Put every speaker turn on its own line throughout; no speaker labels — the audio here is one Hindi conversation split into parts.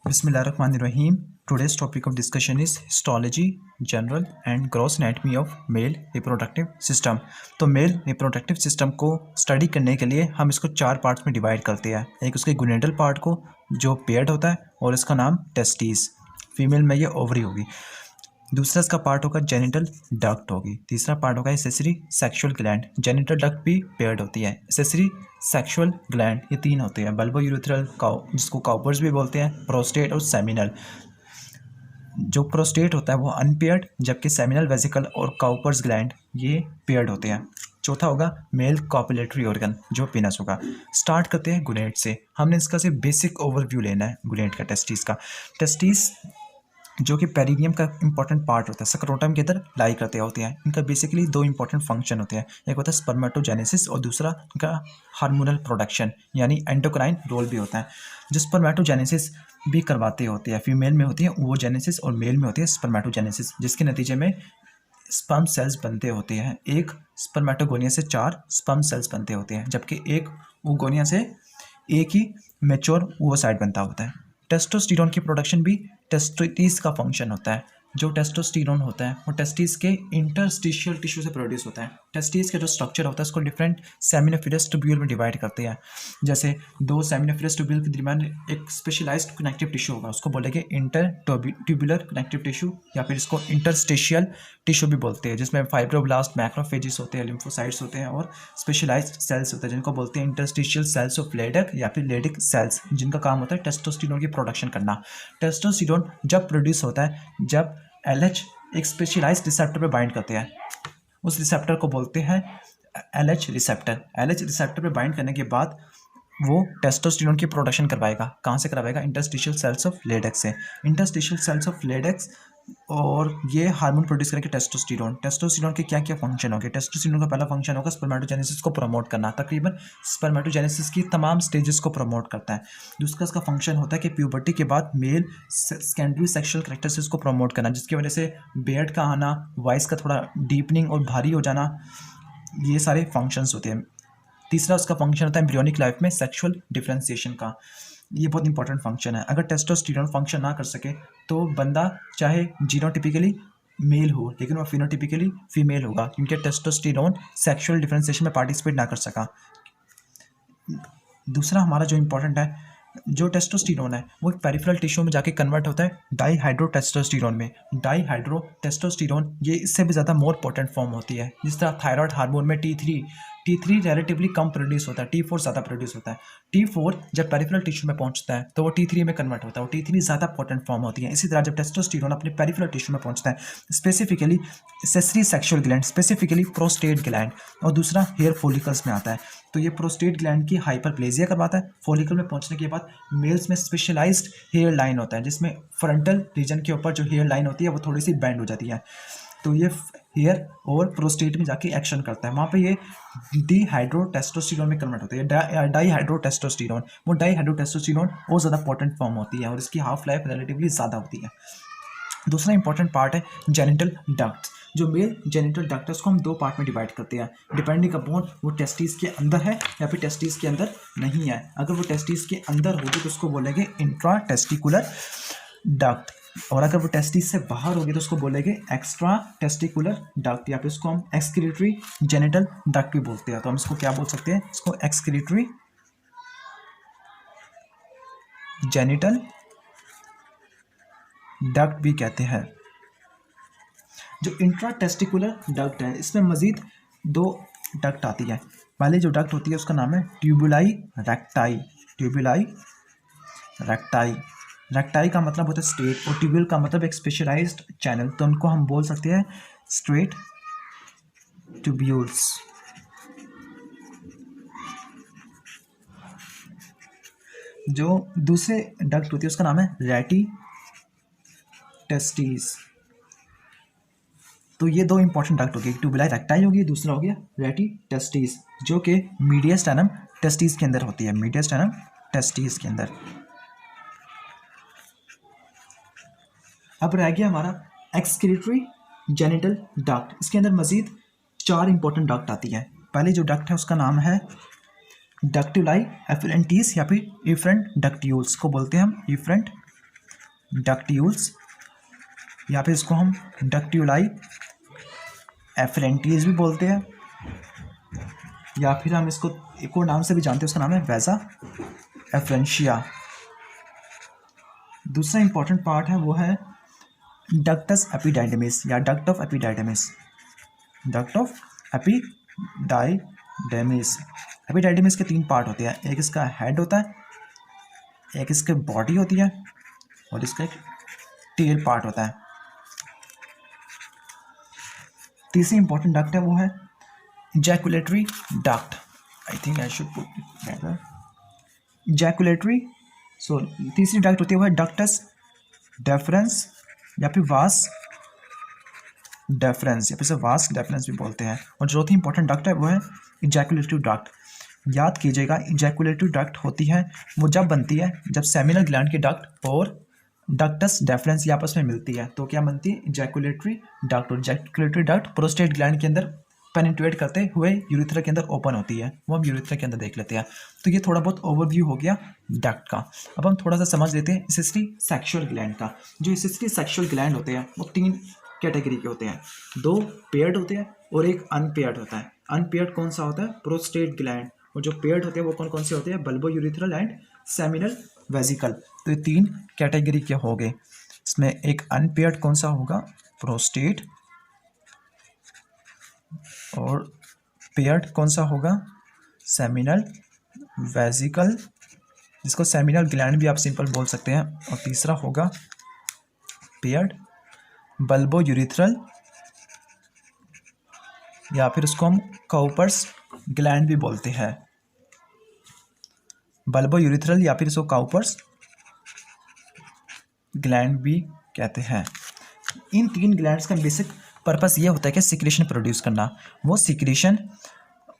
Bismillahirrahmanirrahim. Today's topic of discussion is histology, general and gross anatomy of male reproductive system. तो मेल रिप्रोडक्टिव सिस्टम को स्टडी करने के लिए हम इसको चार पार्ट्स में डिवाइड करते हैं. एक उसके गुनेडल पार्ट को जो पेयर्ड होता है और इसका नाम टेस्टिस, फीमेल में ये ओवरी होगी. दूसरा इसका पार्ट होगा जेनिटल डक्ट होगी. तीसरा पार्ट होगा accessory sexual gland. Genital duct भी पेयर्ड होती है. एसेसरी सेक्सुअल ग्लैंड ये तीन होते हैं. बल्बो यूरेथ्रल काउ जिसको काउपर्स भी बोलते हैं, प्रोस्टेट और सेमिनल. जो प्रोस्टेट होता है वो अनपेयर्ड, जबकि सेमिनल वेसिकल और काउपर्स ग्लैंड ये पेयर्ड होते हैं. चौथा होगा मेल कॉपुलेटरी ऑर्गन जो पेनस होगा. स्टार्ट करते हैं गुनेड से. हमने इसका सिर्फ बेसिक ओवरव्यू लेना है गुनेड का, टेस्टिस का. टेस्टिस जो कि पेरिनियम का इंपॉर्टेंट पार्ट होता है, सक्रोटम के अंदर लाई करते होते हैं. इनका बेसिकली दो इंपॉर्टेंट फंक्शन होते हैं. एक होता है स्पर्मेटोजेनेसिस और दूसरा इनका हार्मोनल प्रोडक्शन यानी एंडोक्राइन रोल भी होता है. जो स्पर्मेटोजेनेसिस भी करवाते होते हैं फीमेल में होती है वो जेनेसिस, और मेल में होती है स्पर्मेटोजेनेसिस, जिसके नतीजे में स्पर्म सेल्स बनते होते हैं. एक स्पर्मेटोगोनिया से 4 स्पर्म सेल्स बनते होते हैं, जबकि एक ओगोनिया से एक ही मैच्योर ओवोसाइट बनता होता है. टेस्टोस्टेरोन की प्रोडक्शन भी टेस्टिस का फंक्शन होता है. जो टेस्टोस्टेरोन होता है वो टेस्टिस के इंटरस्टिशियल टिश्यू से प्रोड्यूस होता है. टेस्टिस का जो स्ट्रक्चर होता है उसको डिफरेंट सेमिनिफेरस ट्यूब्यूल में डिवाइड करते हैं. जैसे दो सेमिनिफेरस ट्यूब्यूल के दरमियान एक स्पेशलाइज्ड कनेक्टिव टिश्यू होगा, उसको बोलेंगे इंटर ट्यूबुलर कनेक्टिव टिश्यू, या फिर इसको इंटरस्टिशियल टिश्यू भी बोलते हैं, जिसमें फाइब्रोब्लास्ट, मैक्रोफेजिस होते हैं, लिम्फोसाइट्स होते हैं और स्पेशलाइज्ड सेल्स होते हैं जिनको बोलते हैं इंटरस्टिशियल सेल्स ऑफ लेडक या फिर लेडिक सेल्स, जिनका काम होता है टेस्टोस्टेरोन की प्रोडक्शन करना. टेस्टोस्टेरोन जब प्रोड्यूस होता है जब LH एक स्पेशलाइज्ड रिसेप्टर पे बाइंड करते हैं. उस रिसेप्टर को बोलते हैं LH रिसेप्टर. LH रिसेप्टर पे बाइंड करने के बाद वो टेस्टोस्टेरोन की प्रोडक्शन करवाएगा. कहाँ से करवाएगा? इंटरस्टिशियल सेल्स ऑफ लेडेक्स से. इंटरस्टिशियल सेल्स ऑफ लेडेक्स और ये हार्मोन प्रोड्यूस करेंगे टेस्टोस्टेरोन. टेस्टोस्टेरोन के क्या क्या फंक्शन होंगे? टेस्टोस्टेरोन का पहला फंक्शन होगा स्पर्मेटोजेनेसिस को प्रमोट करना. तकरीबन स्पर्मेटोजेनेसिस की तमाम स्टेजेस को प्रमोट करता है. दूसरा इसका फंक्शन होता है कि प्यूबर्टी के बाद मेल सेकेंडरी सेक्सुअल कैरेक्टरिस्टिक्स को प्रमोट करना, जिसकी वजह से बियर्ड का आना, वॉइस का थोड़ा डीपनिंग और भारी हो जाना, ये सारे फंक्शंस होते हैं. तीसरा उसका फंक्शन होता है एम्ब्रियोनिक लाइफ में सेक्सुअल डिफरेंशिएशन का. ये बहुत इंपॉर्टेंट फंक्शन है. अगर टेस्टोस्टेरोन फंक्शन ना कर सके तो बंदा चाहे जीनोटिपिकली मेल हो लेकिन वो फिनोटिपिकली फीमेल होगा, क्योंकि टेस्टोस्टेरोन सेक्सुअल डिफरेंशिएशन में पार्टिसिपेट ना कर सका. दूसरा हमारा जो इंपॉर्टेंट है, जो टेस्टोस्टेरोन है वो पेरिफेरल टिश्यू में जाके कन्वर्ट होता है डाईहाइड्रोटेस्टोस्टेरोन में. डाईहाइड्रोटेस्टोस्टेरोन ये इससे भी ज़्यादा मोर पोटेंट फॉर्म होती है. जिस तरह थायराइड हार्मोन में T3 रिलेटिवली कम प्रोड्यूस होता है, T4 ज़्यादा प्रोड्यूस होता है. T4 जब पेरिफेरल टिश्यू में पहुंचता है तो वो T3 में कन्वर्ट होता है, वो T3 ज़्यादा पोटेंट फॉर्म होती है. इसी तरह जब टेस्टोस्टेरोन अपने पेरिफेरल टिश्यू में पहुंचता है, specifically accessory sexual gland, specifically prostate gland, और दूसरा हेयर फॉलिकल्स में आता है, तो ये प्रोस्टेट ग्लैंड की हाइपरप्लेजिया करवाता है. फॉलिकल में पहुंचने के बाद मेल्स में स्पेशलाइज्ड हेयर लाइन होता है, जिसमें फ्रंटल रीजन के ऊपर जो हेयर लाइन होती है वो थोड़ी सी बैंड हो जाती है. तो ये हेयर और प्रोस्टेट में जाके एक्शन करता है. वहाँ पे ये डीहाइड्रोटेस्टोस्टेरोन में कन्वर्ट होता है. डाईहाइड्रोटेस्टोस्टेरोन, वो डाईहाइड्रोटेस्टोस्टेरोन और ज़्यादा पोटेंट फॉर्म होती है और इसकी हाफ लाइफ रिलेटिवली ज़्यादा होती है. दूसरा इंपॉर्टेंट पार्ट है जेनिटल डक्ट. जो मेल जेनिटल डक्ट है उसको हम दो पार्ट में डिवाइड करते हैं, डिपेंडिंग अपॉन वो टेस्टिस के अंदर है या फिर टेस्टिस के अंदर नहीं है. अगर वो टेस्टिस के अंदर होगी तो उसको बोलेंगे इंट्रा टेस्टिकुलर डक्ट, और अगर वो टेस्टिस से बाहर होगी तो उसको बोलेंगे एक्स्ट्रा टेस्टिकुलर डक्ट, या फिर उसको हम एक्सक्रीटरी जेनिटल डक्ट भी बोलते हैं. तो हम इसको क्या बोल सकते हैं? इसको एक्सक्रीटरी जेनिटल डक्ट भी कहते हैं. जो इंट्रा टेस्टिकुलर डक्ट है इसमें मजीद दो डक्ट आती है. पहले जो डक्ट होती है उसका नाम है ट्यूबुलाई रेक्टाई. ट्यूबुलाई रेक्टाई, रेक्टाई का मतलब होता है स्ट्रेट और ट्यूब्यूल का मतलब एक स्पेशलाइज्ड चैनल, तो उनको हम बोल सकते हैं स्ट्रेट ट्यूब्यूल्स. जो दूसरे डक्ट होती है उसका नाम है रेटी टेस्टिस. तो ये दो इंपॉर्टेंट डक्ट होगी, ट्यूबुलाई रेक्टाई होगी, दूसरा हो गया रेटी टेस्टिस, जो कि मीडियस्टेनम टेस्टिस के अंदर होती है. मीडियस्टेनम टेस्टिस के अंदर. अब रह गया हमारा एक्सक्रीटरी जेनिटल डक्ट. इसके अंदर मजीद 4 इंपॉर्टेंट डक्ट आती है. पहले जो डक्ट है उसका नाम है डक्टुलाई एफरेंटिस या फिर इफरेंट डक्ट्यूल्स को बोलते हैं हम इफरेंट डक्ट्यूल्स, या फिर इसको हम डक्ट्यूलाई एफरेंटीज भी बोलते हैं, या फिर हम इसको एक और नाम से भी जानते हैं, उसका नाम है वैसा एफरेंशिया। दूसरा इंपॉर्टेंट पार्ट है वो है डक्टस एपिडाइडमिस या duct of epididymis. Duct of epididymis. Epididymis के 3 पार्ट होते हैं, एक इसका हेड होता है, एक इसके बॉडी होती है, और इसका एक टेल पार्ट होता है। तीसरी इंपॉर्टेंट डक्ट है वो है ejaculatory duct. I think I should put it better. Ejaculatory, so तीसरी डक्ट होती है वो है डक्टस डेफरेंस या फिर वास डेफरेंस, या फिर से वास डेफरेंस भी बोलते हैं। और चौथी इंपॉर्टेंट डक्ट है वो है इजैकुलेटरी डक्ट। याद कीजिएगा, इजैकुलेटरी डक्ट होती है वो जब बनती है जब सेमिनल ग्लैंड की डक्ट और डक्टस डेफरेंस आपस में मिलती है, तो क्या बनती है? Ejaculatory duct. और इजैकुलेटरी डक्ट प्रोस्टेट ग्लैंड के अंदर पेनिट्रेट करते हुए यूरिथ्रा के अंदर ओपन होती है, वो हम यूरिथ्रा के अंदर देख लेते हैं। तो ये थोड़ा बहुत ओवरव्यू हो गया डक्ट का। अब हम थोड़ा सा समझ लेते हैं एसेसरी सेक्सुअल ग्लैंड का। जो एसेसरी सेक्सुअल ग्लैंड होते हैं वो 3 कैटेगरी के होते हैं, 2 पेयर्ड होते हैं और एक अनपेयर्ड होता है। अनपेयर्ड कौन सा होता है? Prostate gland. और जो पेयर्ड होते हैं वो कौन कौन से होते हैं? Bulbo urethral and seminal vesicle. तो ये 3 कैटेगरी के हो गए। इसमें एक अनपेयर्ड कौन सा होगा? प्रोस्टेट। और पेयर्ड कौन सा होगा? सेमिनल वेजिकल, जिसको सेमिनल ग्लैंड भी आप सिंपल बोल सकते हैं। और तीसरा होगा पेयर्ड बल्बो यूरिथ्रल, या फिर उसको हम काउपर्स ग्लैंड भी बोलते हैं। बल्बो यूरिथ्रल या फिर इसको काउपर्स ग्लैंड भी कहते हैं। इन 3 ग्लैंड्स का बेसिक पर्पस ये होता है कि सिक्रेशन प्रोड्यूस करना। वो सिक्रेशन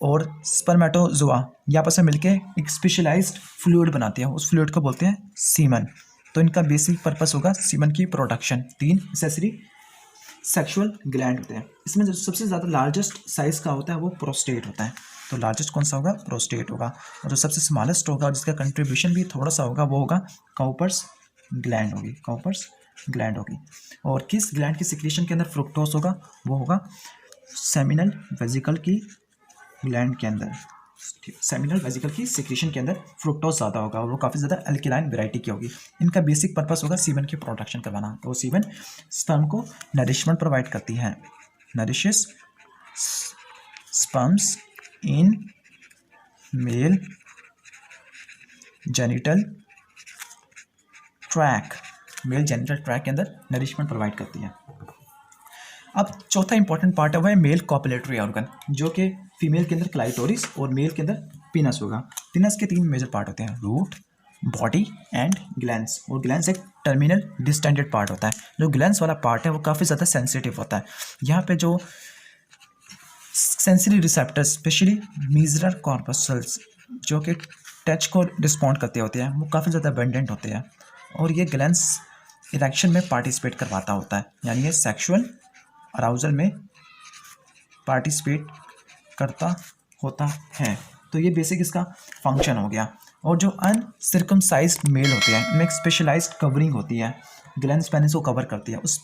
और स्पर्मेटोजोआ ये आपस में मिलके एक स्पेशलाइज्ड फ्लूइड बनाते हैं, उस फ्लूइड को बोलते हैं सीमन। तो इनका बेसिक पर्पस होगा सीमन की प्रोडक्शन। 3 एसेसरी सेक्सुअल ग्लैंड होते हैं। इसमें जो सबसे ज़्यादा लार्जेस्ट साइज का होता है वो प्रोस्टेट होता है। तो लार्जेस्ट कौन सा होगा? प्रोस्टेट होगा। और जो सबसे स्मॉलेस्ट होगा और जिसका कंट्रीब्यूशन भी थोड़ा सा होगा वो होगा काउपर्स ग्लैंड होगी। काउपर्स ग्लैंड होगी। और किस ग्लैंड की सिक्रेशन के अंदर फ्रुक्टोज होगा? वो होगा सेमिनल वेजिकल की ग्लैंड के अंदर। सेमिनल वेजिकल की सिक्रेशन के अंदर फ्रुक्टोज ज़्यादा होगा और वो काफ़ी ज़्यादा अल्कलाइन वेराइटी की होगी। इनका बेसिक पर्पस होगा सीमन की प्रोडक्शन करवाना। तो सीमन स्पर्म को नरिशमेंट प्रोवाइड करती है। Nourishes sperms in male genital tract. Male genital tract के अंदर नरिशमेंट प्रोवाइड करती है। अब चौथा इंपॉर्टेंट पार्ट है वह है मेल कॉपुलेटरी ऑर्गन, जो कि फीमेल के अंदर क्लाइटोरिस और मेल के अंदर पिनस होगा। पिनस के 3 मेजर पार्ट होते हैं, रूट, बॉडी एंड ग्लैंड्स। और ग्लैंड्स एक टर्मिनल डिस्टेंडेड पार्ट होता है। जो ग्लैंड्स वाला पार्ट है वो काफ़ी ज़्यादा सेंसिटिव होता है। यहाँ पे जो सेंसरी रिसेप्टर्स स्पेशली मीजरल कॉर्पसल्स जो कि टच को रिस्पॉन्ड करते होते हैं वो काफ़ी ज़्यादा अबंडेंट होते हैं। और ये ग्लैंड्स इरेक्शन में पार्टिसिपेट करवाता होता है, यानी ये सेक्सुअल अराउजल में पार्टिसिपेट करता होता है। तो ये बेसिक इसका फंक्शन हो गया। और जो अनसर्कमसाइज्ड मेल होते हैं उनमें एक स्पेशलाइज्ड कवरिंग होती है, ग्लैंड्स पेनिस को कवर करती है। उस